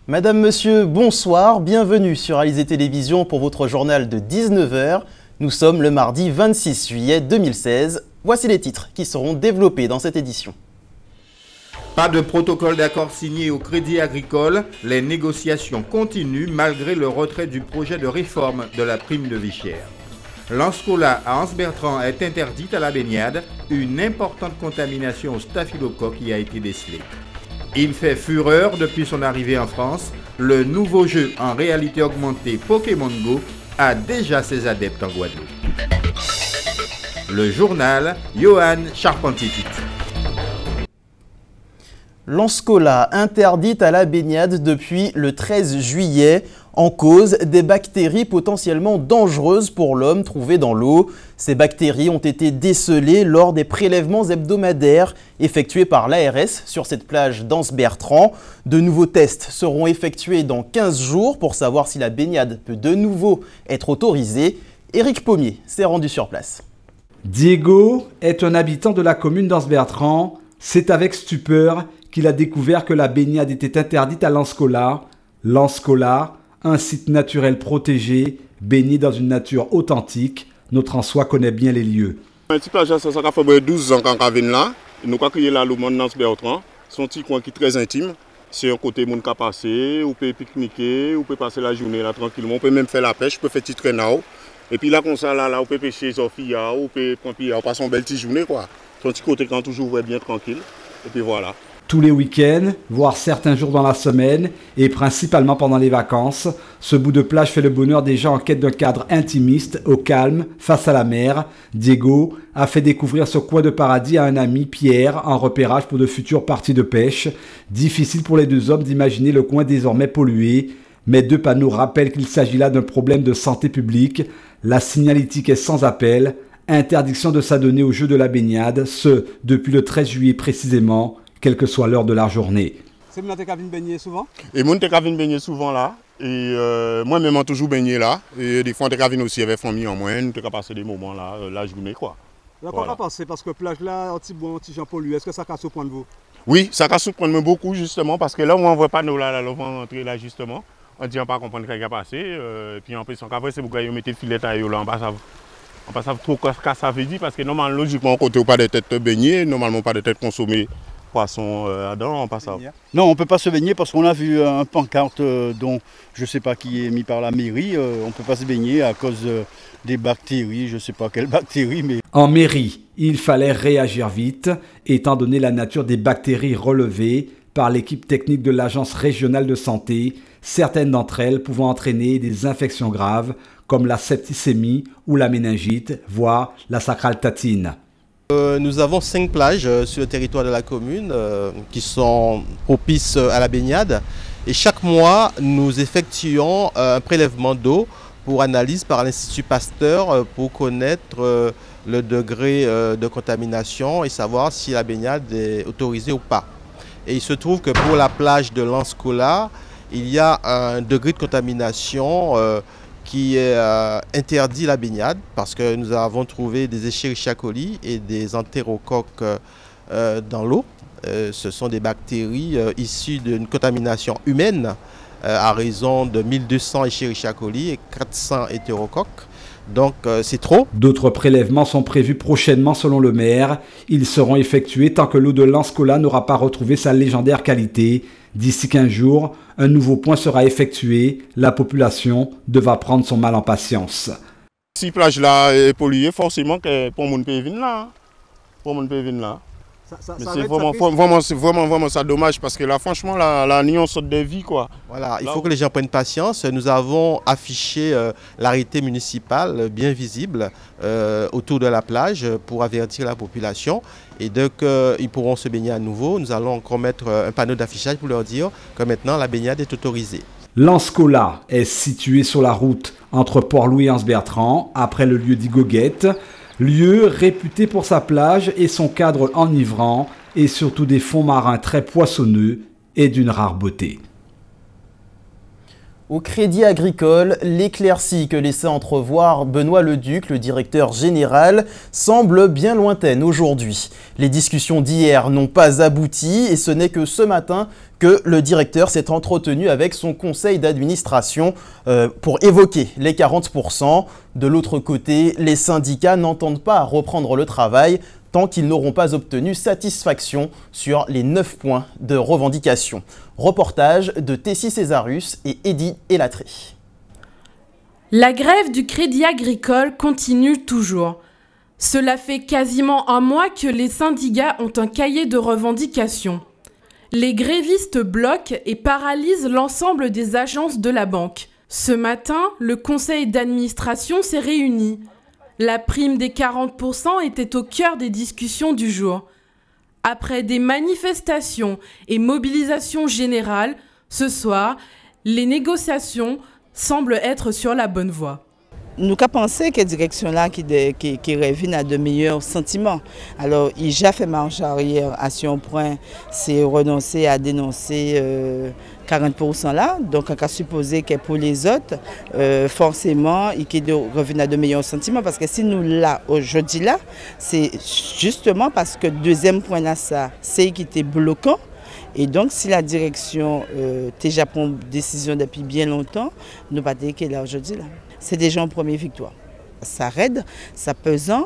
Madame, monsieur, bonsoir, bienvenue sur Alizé Télévision pour votre journal de 19 h. Nous sommes le mardi 26 juillet 2016. Voici les titres qui seront développés dans cette édition. Pas de protocole d'accord signé au Crédit Agricole. Les négociations continuent malgré le retrait du projet de réforme de la prime de vie chère. L'Anscola à Anse-Bertrand est interdite à la baignade. Une importante contamination au staphylocoque y a été décelée. Il fait fureur depuis son arrivée en France. Le nouveau jeu en réalité augmentée Pokémon Go a déjà ses adeptes en Guadeloupe. Le journal, Johan Charpentier-Tite. L'Anscola interdite à la baignade depuis le 13 juillet en cause des bactéries potentiellement dangereuses pour l'homme trouvées dans l'eau. Ces bactéries ont été décelées lors des prélèvements hebdomadaires effectués par l'ARS sur cette plage d'Anse-Bertrand. De nouveaux tests seront effectués dans 15 jours pour savoir si la baignade peut de nouveau être autorisée. Éric Pommier s'est rendu sur place. Diego est un habitant de la commune d'Anse-Bertrand. C'est avec stupeur qu'il a découvert que la baignade était interdite à l'Anscola. L'Anscola, un site naturel protégé, baigné dans une nature authentique. Notre Ansois connaît bien les lieux. Un petit plage, ça fait 12 ans qu'on vient là. Nous avons créé là le monde d'Anse-Bertrand. C'est un petit coin qui est très intime. C'est un côté où on peut passer, on peut pique-niquer, on peut passer la journée là tranquillement. On peut même faire la pêche, on peut faire petit traîneau. Et puis là, comme ça, là, on peut pêcher Sophia, on peut prendre on passe une belle petite journée, quoi. C'est un petit côté quand toujours bien tranquille. Et puis voilà. Tous les week-ends, voire certains jours dans la semaine, et principalement pendant les vacances, ce bout de plage fait le bonheur des gens en quête d'un cadre intimiste, au calme, face à la mer. Diego a fait découvrir ce coin de paradis à un ami, Pierre, en repérage pour de futures parties de pêche. Difficile pour les deux hommes d'imaginer le coin désormais pollué, mais deux panneaux rappellent qu'il s'agit là d'un problème de santé publique. La signalétique est sans appel, interdiction de s'adonner au jeu de la baignade, ce depuis le 13 juillet précisément, quelle que soit l'heure de la journée. C'est vous qui venez baigner souvent? Et moi, je viens baigner souvent là. Et moi-même, j'ai toujours baigné là. Et des fois, je viens aussi avec la famille en moins. Nous avons passé des moments là, la journée, quoi. D'accord, voilà. Passer parce que plage là, anti-bois, anti-gens pollués, est-ce que ça casse au point de vous? Oui, ça casse au point de moi beaucoup, justement, parce que là, on ne voit pas nous là, on va entrer là, justement. On ne dit pas comprendre ce qui a passé. Et puis, en plus, après, c'est pourquoi ils mettent le filet à eux là en bas. On ne sait pas trop ce que ça veut dire, parce que normalement, logiquement, côté pas de tête baignée, normalement, pas de tête consommée. Poisson dedans, on passe à... Non, on ne peut pas se baigner parce qu'on a vu un pancarte dont je ne sais pas qui est mis par la mairie. On ne peut pas se baigner à cause des bactéries, je ne sais pas quelles bactéries. Mais... En mairie, il fallait réagir vite, étant donné la nature des bactéries relevées par l'équipe technique de l'Agence régionale de santé, certaines d'entre elles pouvant entraîner des infections graves comme la septicémie ou la méningite, voire la sacraltatine. Nous avons 5 plages sur le territoire de la commune qui sont propices à la baignade et chaque mois nous effectuons un prélèvement d'eau pour analyse par l'Institut Pasteur pour connaître le degré de contamination et savoir si la baignade est autorisée ou pas. Et il se trouve que pour la plage de l'Anscola, il y a un degré de contamination qui interdit la baignade parce que nous avons trouvé des Escherichia coli et des entérocoques dans l'eau. Ce sont des bactéries issues d'une contamination humaine à raison de 1200 Escherichia coli et 400 hétérocoques. Donc c'est trop. D'autres prélèvements sont prévus prochainement selon le maire. Ils seront effectués tant que l'eau de l'Anscola n'aura pas retrouvé sa légendaire qualité. D'ici 15 jours, un nouveau point sera effectué. La population devra prendre son mal en patience. Si la plage là est polluée, forcément que pour mon pays venir là. Pour mon pays venir là. Mais c'est vraiment ça dommage parce que là franchement la nuance saute de vie quoi. Voilà, il faut que les gens prennent patience. Nous avons affiché l'arrêté municipal bien visible autour de la plage pour avertir la population. Et dès qu'ils pourront se baigner à nouveau, nous allons encore mettre un panneau d'affichage pour leur dire que maintenant la baignade est autorisée. L'Anscola est situé sur la route entre Port-Louis et Anse-Bertrand, après le lieu d'Igoguette. Lieu réputé pour sa plage et son cadre enivrant, et surtout des fonds marins très poissonneux et d'une rare beauté. Au Crédit Agricole, l'éclaircie que laissait entrevoir Benoît Leduc, le directeur général, semble bien lointaine aujourd'hui. Les discussions d'hier n'ont pas abouti et ce n'est que ce matin que le directeur s'est entretenu avec son conseil d'administration pour évoquer les 40%. De l'autre côté, les syndicats n'entendent pas reprendre le travail tant qu'ils n'auront pas obtenu satisfaction sur les 9 points de revendication. Reportage de Tessie Césarus et Eddy Elatri. La grève du Crédit Agricole continue toujours. Cela fait quasiment un mois que les syndicats ont un cahier de revendications. Les grévistes bloquent et paralysent l'ensemble des agences de la banque. Ce matin, le conseil d'administration s'est réuni. La prime des 40% était au cœur des discussions du jour. Après des manifestations et mobilisations générales, ce soir, les négociations semblent être sur la bonne voie. Nous avons pensé que la direction là qui revient à de meilleurs sentiments. Alors, il a déjà fait marche arrière à son point, c'est renoncer à dénoncer 40% là. Donc, on a supposé que pour les autres, forcément, il revient à de meilleurs sentiments. Parce que si nous là, aujourd'hui là, c'est justement parce que deuxième point là, ça, c'est qui était bloquant. Et donc, si la direction déjà prend une décision depuis bien longtemps, nous ne pas dire qu'elle est là aujourd'hui là. C'est déjà une première victoire. Ça raide, ça pesant,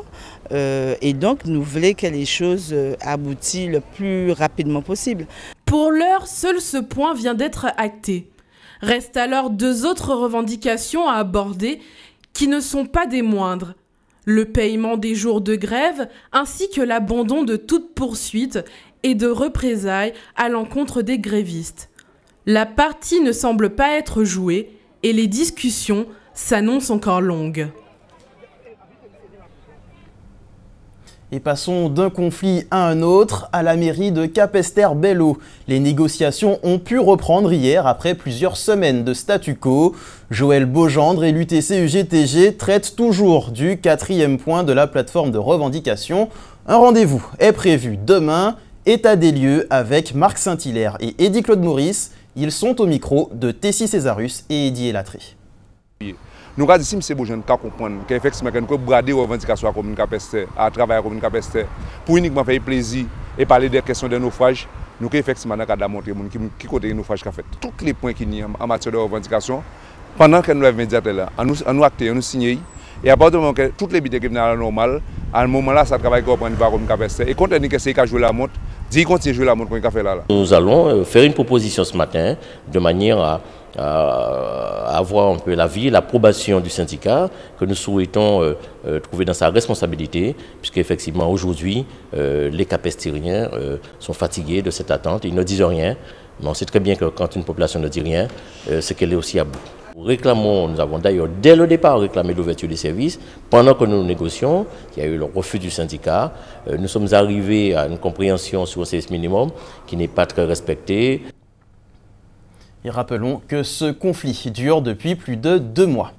et donc nous voulons que les choses aboutissent le plus rapidement possible. Pour l'heure, seul ce point vient d'être acté. Restent alors 2 autres revendications à aborder qui ne sont pas des moindres. Le paiement des jours de grève ainsi que l'abandon de toute poursuite et de représailles à l'encontre des grévistes. La partie ne semble pas être jouée et les discussions s'annonce encore longue. Et passons d'un conflit à un autre, à la mairie de Capesterre-Belle-Eau. Les négociations ont pu reprendre hier après plusieurs semaines de statu quo. Joël Beaugendre et l'UTC-UGTG traitent toujours du 4e point de la plateforme de revendication. Un rendez-vous est prévu demain. État des lieux avec Marc Saint-Hilaire et Eddy-Claude Maurice. Ils sont au micro de Tessie Césarus et Eddy Elatri. Nous avons dit que c'est bon, je comprendre qu'effectivement, nous avons bradé les revendications à la commune Capesterre, à travailler à la commune Capesterre, pour uniquement faire plaisir et parler des questions de naufrage. Nous avons effectivement montré qui côté de naufrage qu'a fait. Tous les points qui y en matière de revendication, pendant que nous avons médiateur là, nous acté, nous signé. Et à partir du moment que toutes les bidets qui viennent à la normale, à un moment là, ça travaille pour la commune Capesterre. Et compte tenu que c'est qu'à jouer la montre, dis continue à jouer la montre qu'on a fait là. Nous allons faire une proposition ce matin de manière à avoir un peu l'avis, l'approbation du syndicat que nous souhaitons trouver dans sa responsabilité, puisqu'effectivement aujourd'hui les capestériens sont fatigués de cette attente, ils ne disent rien, mais on sait très bien que quand une population ne dit rien, c'est qu'elle est aussi à bout. Nous avons d'ailleurs dès le départ réclamé l'ouverture des services. Pendant que nous négocions, il y a eu le refus du syndicat. Nous sommes arrivés à une compréhension sur le service minimum qui n'est pas très respectée. Et rappelons que ce conflit dure depuis plus de 2 mois.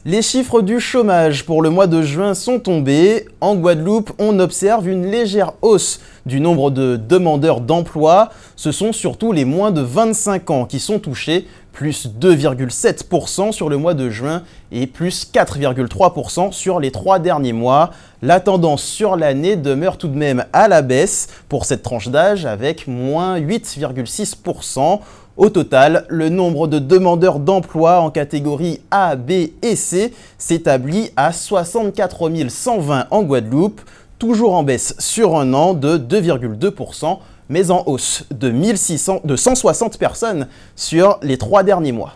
Les chiffres du chômage pour le mois de juin sont tombés. En Guadeloupe, on observe une légère hausse du nombre de demandeurs d'emploi. Ce sont surtout les moins de 25 ans qui sont touchés, plus 2,7% sur le mois de juin et plus 4,3% sur les 3 derniers mois. La tendance sur l'année demeure tout de même à la baisse pour cette tranche d'âge avec moins 8,6%. Au total, le nombre de demandeurs d'emploi en catégorie A, B et C s'établit à 64 120 en Guadeloupe, toujours en baisse sur un an de 2,2%, mais en hausse de 160 personnes sur les 3 derniers mois.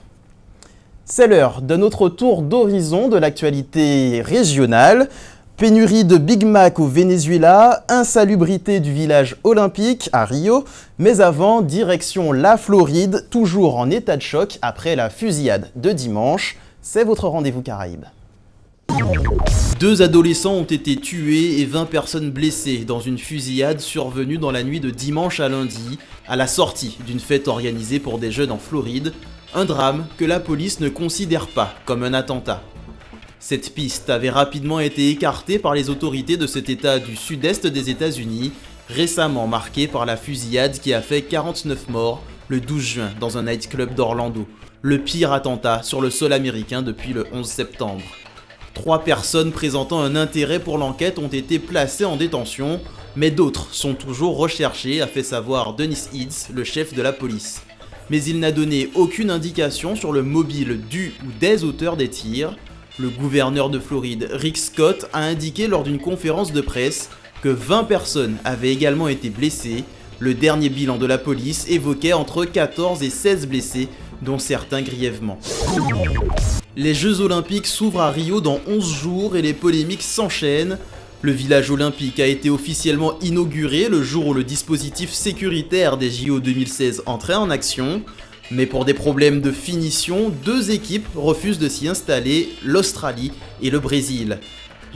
C'est l'heure de notre tour d'horizon de l'actualité régionale. Pénurie de Big Mac au Venezuela, insalubrité du village olympique à Rio, mais avant, direction la Floride, toujours en état de choc après la fusillade de dimanche. C'est votre rendez-vous Caraïbes. 2 adolescents ont été tués et 20 personnes blessées dans une fusillade survenue dans la nuit de dimanche à lundi, à la sortie d'une fête organisée pour des jeunes en Floride. Un drame que la police ne considère pas comme un attentat. Cette piste avait rapidement été écartée par les autorités de cet état du sud-est des États-Unis, récemment marqué par la fusillade qui a fait 49 morts le 12 juin dans un nightclub d'Orlando. Le pire attentat sur le sol américain depuis le 11 septembre. 3 personnes présentant un intérêt pour l'enquête ont été placées en détention, mais d'autres sont toujours recherchées, a fait savoir Dennis Eads, le chef de la police. Mais il n'a donné aucune indication sur le mobile du ou des auteurs des tirs. Le gouverneur de Floride, Rick Scott, a indiqué lors d'une conférence de presse que 20 personnes avaient également été blessées. Le dernier bilan de la police évoquait entre 14 et 16 blessés, dont certains grièvement. Les Jeux Olympiques s'ouvrent à Rio dans 11 jours et les polémiques s'enchaînent. Le village olympique a été officiellement inauguré le jour où le dispositif sécuritaire des JO 2016 entrait en action. Mais pour des problèmes de finition, 2 équipes refusent de s'y installer, l'Australie et le Brésil.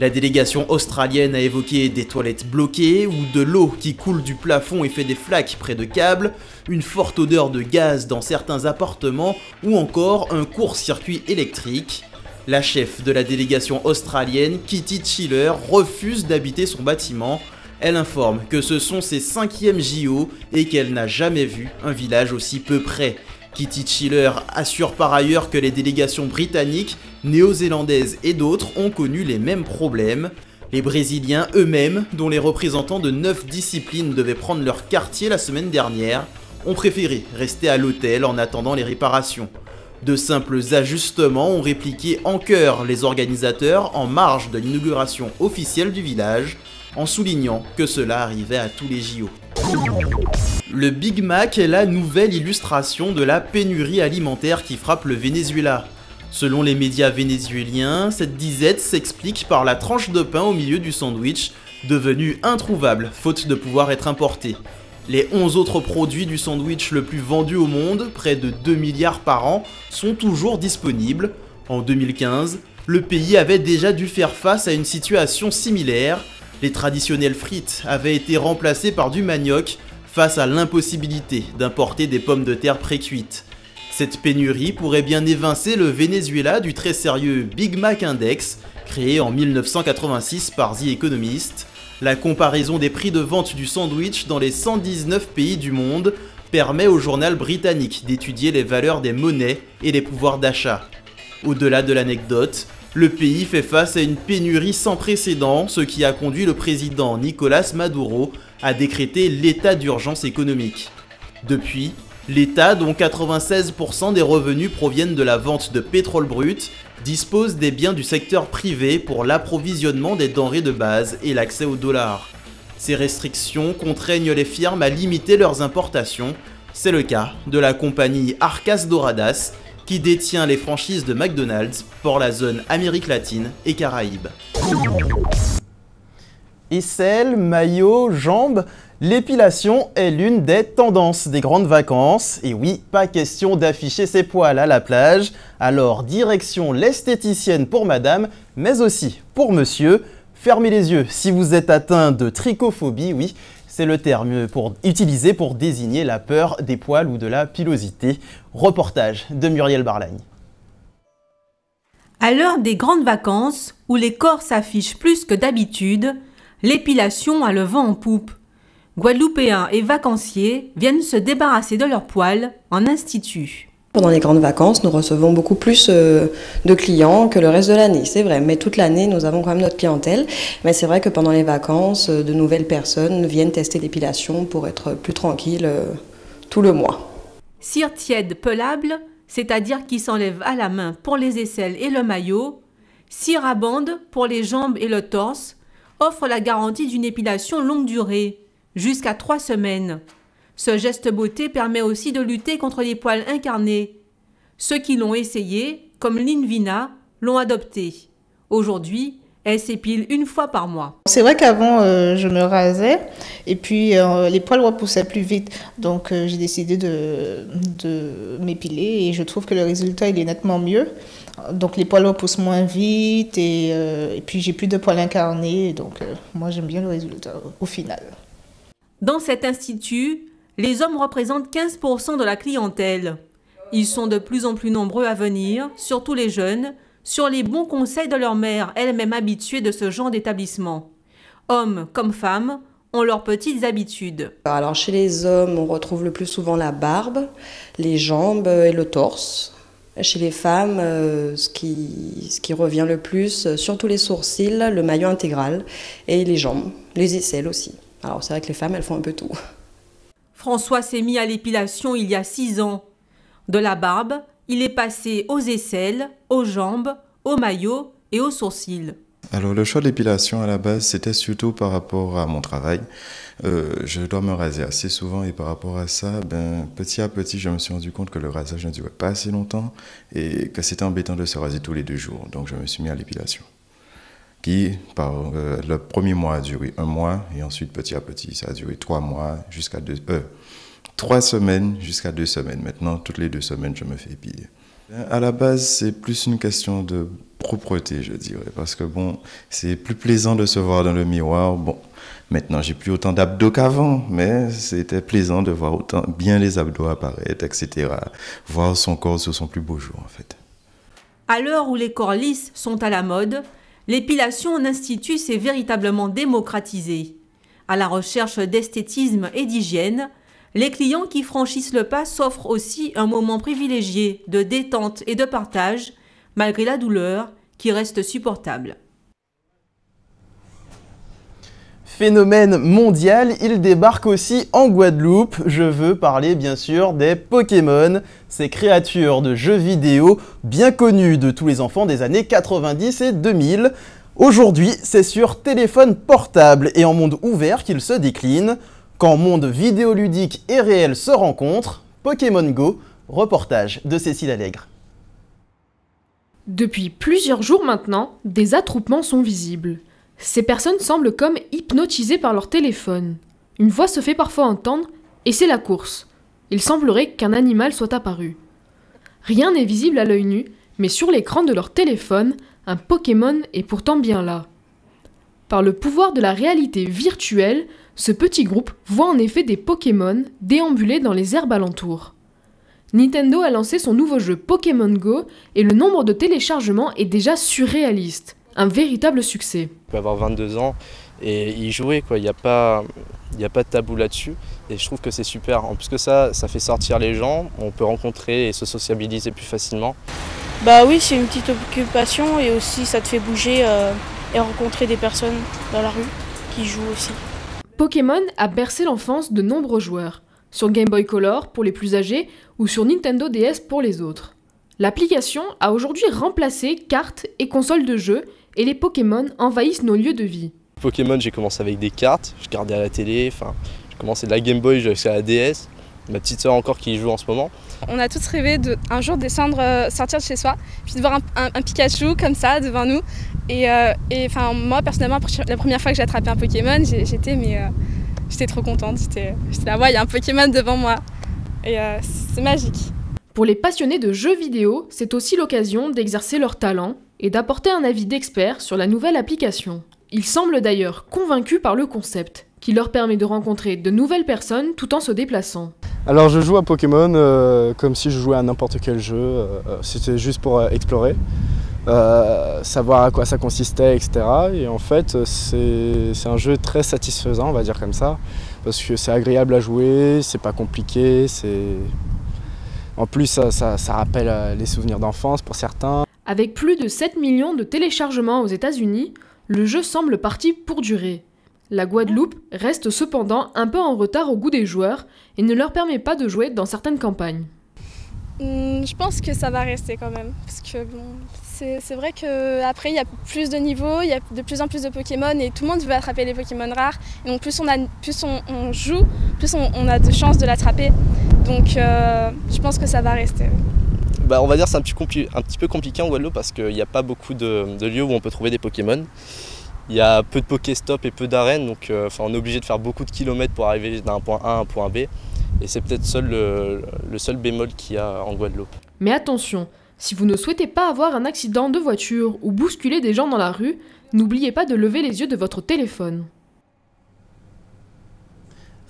La délégation australienne a évoqué des toilettes bloquées ou de l'eau qui coule du plafond et fait des flaques près de câbles, une forte odeur de gaz dans certains appartements ou encore un court-circuit électrique. La chef de la délégation australienne, Kitty Chiller, refuse d'habiter son bâtiment. Elle informe que ce sont ses 5e JO et qu'elle n'a jamais vu un village aussi peu près. Kitty Chiller assure par ailleurs que les délégations britanniques, néo-zélandaises et d'autres ont connu les mêmes problèmes. Les Brésiliens eux-mêmes, dont les représentants de 9 disciplines devaient prendre leur quartier la semaine dernière, ont préféré rester à l'hôtel en attendant les réparations. De simples ajustements ont répliqué en chœur les organisateurs en marge de l'inauguration officielle du village, en soulignant que cela arrivait à tous les JO. Le Big Mac est la nouvelle illustration de la pénurie alimentaire qui frappe le Venezuela. Selon les médias vénézuéliens, cette disette s'explique par la tranche de pain au milieu du sandwich, devenue introuvable faute de pouvoir être importée. Les 11 autres produits du sandwich le plus vendu au monde, près de 2 milliards par an, sont toujours disponibles. En 2015, le pays avait déjà dû faire face à une situation similaire. Les traditionnelles frites avaient été remplacées par du manioc face à l'impossibilité d'importer des pommes de terre précuites. Cette pénurie pourrait bien évincer le Venezuela du très sérieux Big Mac Index, créé en 1986 par The Economist. La comparaison des prix de vente du sandwich dans les 119 pays du monde permet au journal britannique d'étudier les valeurs des monnaies et les pouvoirs d'achat. Au-delà de l'anecdote, le pays fait face à une pénurie sans précédent, ce qui a conduit le président Nicolás Maduro à décréter l'état d'urgence économique. Depuis, l'État, dont 96% des revenus proviennent de la vente de pétrole brut, dispose des biens du secteur privé pour l'approvisionnement des denrées de base et l'accès au dollar. Ces restrictions contraignent les firmes à limiter leurs importations. C'est le cas de la compagnie Arcas Doradas, qui détient les franchises de McDonald's pour la zone Amérique latine et Caraïbes. Aisselles, maillots, jambes, l'épilation est l'une des tendances des grandes vacances. Et oui, pas question d'afficher ses poils à la plage. Alors, direction l'esthéticienne pour madame, mais aussi pour monsieur. Fermez les yeux si vous êtes atteint de trichophobie, oui. C'est le terme utilisé pour désigner la peur des poils ou de la pilosité. Reportage de Muriel Barlagne. À l'heure des grandes vacances, où les corps s'affichent plus que d'habitude, l'épilation a le vent en poupe. Guadeloupéens et vacanciers viennent se débarrasser de leurs poils en institut. Pendant les grandes vacances, nous recevons beaucoup plus de clients que le reste de l'année, c'est vrai. Mais toute l'année, nous avons quand même notre clientèle. Mais c'est vrai que pendant les vacances, de nouvelles personnes viennent tester l'épilation pour être plus tranquilles tout le mois. Cire tiède pelable, c'est-à-dire qui s'enlève à la main pour les aisselles et le maillot. Cire à bande pour les jambes et le torse, offre la garantie d'une épilation longue durée, jusqu'à 3 semaines. Ce geste beauté permet aussi de lutter contre les poils incarnés. Ceux qui l'ont essayé, comme Linvina, l'ont adopté. Aujourd'hui, elle s'épile 1 fois par mois. C'est vrai qu'avant, je me rasais et puis les poils repoussaient plus vite. Donc j'ai décidé de m'épiler et je trouve que le résultat il est nettement mieux. Donc les poils repoussent moins vite et puis j'ai plus de poils incarnés. Donc moi j'aime bien le résultat au final. Dans cet institut, les hommes représentent 15% de la clientèle. Ils sont de plus en plus nombreux à venir, surtout les jeunes, sur les bons conseils de leur mère, elle-même habituée de ce genre d'établissement. Hommes comme femmes ont leurs petites habitudes. Alors chez les hommes, on retrouve le plus souvent la barbe, les jambes et le torse. Chez les femmes, ce qui revient le plus, surtout les sourcils, le maillot intégral et les jambes, les aisselles aussi. Alors c'est vrai que les femmes, elles font un peu tout. François s'est mis à l'épilation il y a 6 ans. De la barbe, il est passé aux aisselles, aux jambes, aux maillots et aux sourcils. Alors le choix de l'épilation à la base, c'était surtout par rapport à mon travail. Je dois me raser assez souvent et par rapport à ça, petit à petit, je me suis rendu compte que le rasage ne durait pas assez longtemps et que c'était embêtant de se raser tous les 2 jours. Donc je me suis mis à l'épilation, qui le premier mois a duré 1 mois et ensuite petit à petit, ça a duré 3 mois jusqu'à 3 semaines jusqu'à 2 semaines. Maintenant, toutes les 2 semaines, je me fais épiler. À la base, c'est plus une question de propreté, je dirais, parce que bon, c'est plus plaisant de se voir dans le miroir. Bon, maintenant, j'ai plus autant d'abdos qu'avant, mais c'était plaisant de voir autant bien les abdos apparaître, etc. Voir son corps sur son plus beau jour, en fait. À l'heure où les corps lisses sont à la mode, l'épilation en institut s'est véritablement démocratisée. À la recherche d'esthétisme et d'hygiène, les clients qui franchissent le pas s'offrent aussi un moment privilégié de détente et de partage, malgré la douleur qui reste supportable. Phénomène mondial, il débarque aussi en Guadeloupe. Je veux parler bien sûr des Pokémon, ces créatures de jeux vidéo bien connues de tous les enfants des années 90 et 2000. Aujourd'hui, c'est sur téléphone portable et en monde ouvert qu'ils se déclinent. Quand monde vidéoludique et réel se rencontrent, Pokémon Go, reportage de Cécile Allègre. Depuis plusieurs jours maintenant, des attroupements sont visibles. Ces personnes semblent comme hypnotisées par leur téléphone. Une voix se fait parfois entendre et c'est la course. Il semblerait qu'un animal soit apparu. Rien n'est visible à l'œil nu, mais sur l'écran de leur téléphone, un Pokémon est pourtant bien là. Par le pouvoir de la réalité virtuelle, ce petit groupe voit en effet des Pokémon déambuler dans les herbes alentours. Nintendo a lancé son nouveau jeu Pokémon Go et le nombre de téléchargements est déjà surréaliste. Un véritable succès. Je peux avoir 22 ans et y jouer, quoi. Il n'y a pas de tabou là-dessus et je trouve que c'est super. En plus que ça fait sortir les gens, on peut rencontrer et se sociabiliser plus facilement. Bah oui, c'est une petite occupation et aussi ça te fait bouger et rencontrer des personnes dans la rue qui jouent aussi. Pokémon a bercé l'enfance de nombreux joueurs, sur Game Boy Color pour les plus âgés ou sur Nintendo DS pour les autres. L'application a aujourd'hui remplacé cartes et consoles de jeux et les Pokémon envahissent nos lieux de vie. Pokémon, j'ai commencé avec des cartes, je regardais à la télé, j'ai commencé de la Game Boy jusqu'à la DS, ma petite soeur encore qui y joue en ce moment. On a tous rêvé d'un jour descendre, sortir de chez soi, puis de voir un Pikachu comme ça devant nous. Et moi personnellement, la première fois que j'ai attrapé un Pokémon, j'étais trop contente. J'étais là, ouais, il y a un Pokémon devant moi. Et c'est magique. Pour les passionnés de jeux vidéo, c'est aussi l'occasion d'exercer leur talent et d'apporter un avis d'expert sur la nouvelle application. Ils semblent d'ailleurs convaincus par le concept, qui leur permet de rencontrer de nouvelles personnes tout en se déplaçant. Alors je joue à Pokémon comme si je jouais à n'importe quel jeu, c'était juste pour explorer, savoir à quoi ça consistait, etc. Et en fait c'est un jeu très satisfaisant, on va dire comme ça, parce que c'est agréable à jouer, c'est pas compliqué, en plus ça rappelle les souvenirs d'enfance pour certains. Avec plus de 7 millions de téléchargements aux États-Unis, le jeu semble parti pour durer. La Guadeloupe reste cependant un peu en retard au goût des joueurs et ne leur permet pas de jouer dans certaines campagnes. Je pense que ça va rester quand même, parce que bon, c'est vrai qu'après il y a plus de niveaux, il y a de plus en plus de Pokémon et tout le monde veut attraper les Pokémon rares. Et donc plus on joue, plus on a de chances de l'attraper. Donc je pense que ça va rester. On va dire que c'est un petit peu compliqué en Guadeloupe parce qu'il n'y a pas beaucoup de lieux où on peut trouver des Pokémon. Il y a peu de Pokéstop et peu d'arènes, donc on est obligé de faire beaucoup de kilomètres pour arriver d'un point A à un point B. Et c'est peut-être le seul bémol qu'il y a en Guadeloupe. Mais attention, si vous ne souhaitez pas avoir un accident de voiture ou bousculer des gens dans la rue, n'oubliez pas de lever les yeux de votre téléphone.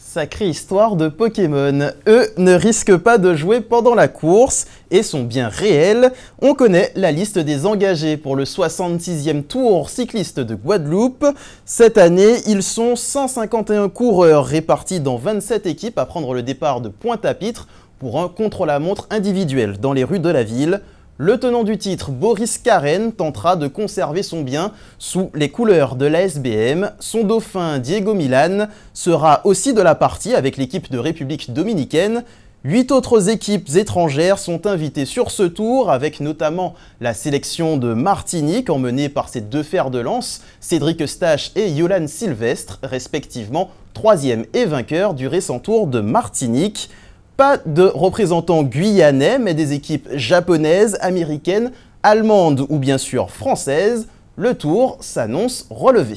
Sacrée histoire de Pokémon. Eux ne risquent pas de jouer pendant la course et sont bien réels. On connaît la liste des engagés pour le 66e Tour cycliste de Guadeloupe. Cette année, ils sont 151 coureurs répartis dans 27 équipes à prendre le départ de Pointe-à-Pitre pour un contre-la-montre individuel dans les rues de la ville. Le tenant du titre, Boris Karen, tentera de conserver son bien sous les couleurs de l'ASBM. Son dauphin, Diego Milan, sera aussi de la partie avec l'équipe de République dominicaine. 8 autres équipes étrangères sont invitées sur ce tour, avec notamment la sélection de Martinique, emmenée par ses deux fers de lance, Cédric Eustache et Yolan Sylvestre, respectivement 3e et vainqueur du récent Tour de Martinique. Pas de représentants guyanais, mais des équipes japonaises, américaines, allemandes ou bien sûr françaises. Le tour s'annonce relevé.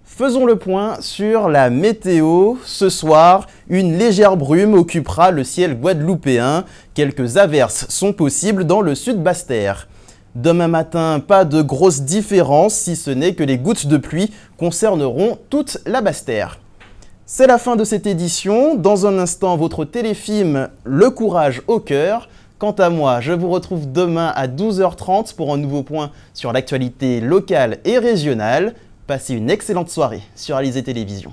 Faisons le point sur la météo. Ce soir, une légère brume occupera le ciel guadeloupéen. Quelques averses sont possibles dans le sud Basse-Terre. Demain matin, pas de grosses différences, si ce n'est que les gouttes de pluie concerneront toute la Basse-Terre. C'est la fin de cette édition. Dans un instant, votre téléfilm Le courage au cœur. Quant à moi, je vous retrouve demain à 12h30 pour un nouveau point sur l'actualité locale et régionale. Passez une excellente soirée sur Alizé Télévision.